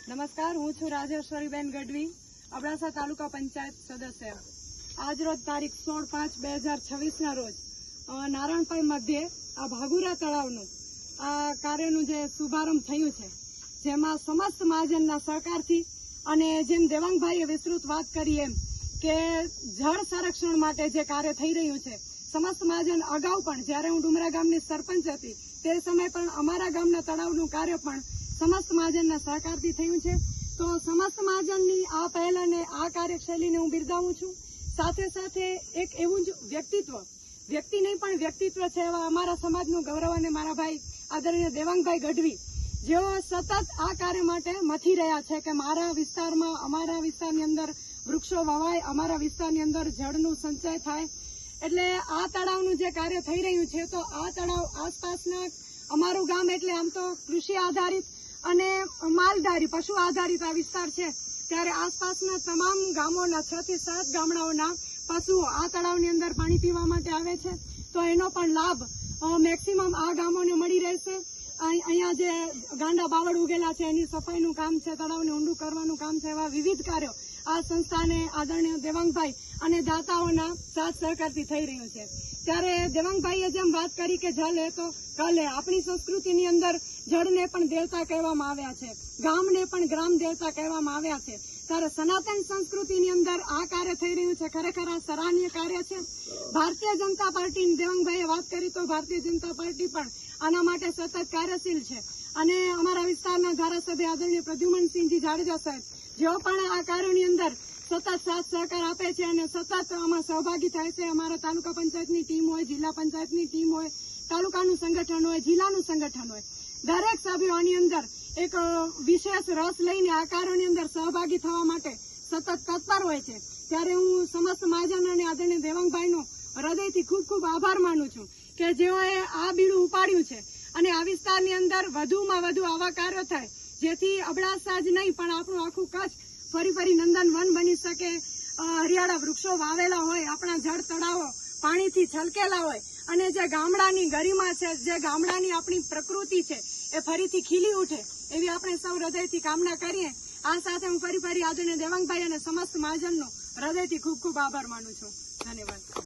નમસ્કાર, હું છું રાજેશ્વરીબેન ગઢવી, અબડાસા તાલુકા પંચાયત સદસ્ય. આજરોજ તારીખ 16/5/2026 રોજ નારાયણભાઈ મધ્યે આ ભાગુરા તળાવનું આ કાર્યનું જે શુભારંભ થયું છે, જેમાં સમસ્ત મહાજનના સહકારથી અને જેમ દેવાંગભાઈએ વિસ્તૃત વાત કરી એમ કે જળ સંરક્ષણ માટે જે કાર્ય થઈ રહ્યું છે, સમસ્ત મહાજન અગાઉ પણ જ્યારે હું ડુમરા ગામની સરપંચ હતી તે સમયે પણ અમારા ગામના તળાવનું કાર્ય પણ સમસ્ત મહાજનના સહકારથી થયું છે. તો સમસ્ત મહાજનની આ પહેલ અને આ કાર્યશૈલીને હું બિરદાવું છું. સાથે સાથે એક એવું જ વ્યક્તિ નહીં પણ વ્યક્તિત્વ છે એવા અમારા સમાજનું ગૌરવ અને મારા ભાઈ આદરણીય દેવાંગભાઈ ગઢવી, જેઓ સતત આ કાર્ય માટે મથી રહ્યા છે કે મારા વિસ્તારમાં, અમારા વિસ્તારની અંદર વૃક્ષો વવાય, અમારા વિસ્તારની અંદર જળનું સંચય થાય. એટલે આ તળાવનું જે કાર્ય થઈ રહ્યું છે, તો આ તળાવ આસપાસના અમારું ગામ એટલે આમ તો કૃષિ આધારિત અને માલધારી પશુ આધારિત આ વિસ્તાર છે, ત્યારે આસપાસના તમામ ગામોના 6 થી 7 ગામડાઓના પશુઓ આ તળાવની અંદર પાણી પીવા માટે આવે છે. તો એનો પણ લાભ મેક્સિમમ આ ગામોને મળી રહેશે. અહીંયા જે ગાંડા બાવળ ઉગેલા છે એની સફાઈનું કામ છે, તળાવને ઊંડું કરવાનું કામ છે, એવા વિવિધ કાર્યો આ સંસ્થાને આદરણીય દેવાંગભાઈ અને દાતાઓના સાથ સહકારથી થઈ રહ્યું છે. ત્યારે દેવાંગભાઈએ જેમ વાત કરી કે જલ હે તો કલ હે, આપણી સંસ્કૃતિની અંદર જળને પણ દેવતા કહેવામાં આવ્યા છે, ગામને પણ ગ્રામ દેવતા કહેવામાં આવ્યા છે. ત્યારે સનાતન સંસ્કૃતિની અંદર આ કાર્ય થઈ રહ્યું છે, ખરેખર આ સરાહનીય કાર્ય છે. ભારતીય જનતા પાર્ટી, દેવાંગભાઈએ વાત કરી તો ભારતીય જનતા પાર્ટી પણ આના માટે સતત કાર્યશીલ છે. અને અમારા વિસ્તારના ધારાસભ્ય આદરણીય પ્રદ્યુમનસિંહજી જાડેજા સાહેબ, જેઓ પણ આ કાર્યોની અંદર સતત સાથ સહકાર આપે છે અને સતત આમાં સહભાગી થાય છે. અમારા તાલુકા પંચાયતની ટીમ હોય, જિલ્લા પંચાયતની ટીમ હોય, તાલુકાનું સંગઠન હોય, જિલ્લાનું સંગઠન હોય, દરેક સભ્યો આની અંદર એક વિશેષ રસ લઈને આ કાર્યોની અંદર સહભાગી થવા માટે સતત તત્પર હોય છે. ત્યારે હું સમસ્ત મહાજન અને આદરણીય દેવાંગભાઈનો હૃદયથી ખૂબ ખૂબ આભાર માનું છું કે જેઓએ આ બીડું ઉપાડ્યું છે અને આ વિસ્તારની અંદર વધુમાં વધુ આવા કાર્યો થાય, જેથી અબડાસા જ નહીં પણ આપણું આખું કચ્છ ફરી નંદનવન બની શકે. હરિયાળા વૃક્ષો વાવેલા હોય, આપણા જળ તળાવો પાણીથી છલકેલા હોય અને જે ગામડાની ગરિમા છે, જે ગામડાની આપણી પ્રકૃતિ છે, એ ફરીથી ખીલી ઉઠે એવી આપણે સૌ હૃદયથી કામના કરીએ. આ સાથે હું ફરી આદરણીય દેવાંગભાઈ અને સમસ્ત મહાજનનો હૃદયથી ખૂબ ખૂબ આભાર માનું છું. ધન્યવાદ.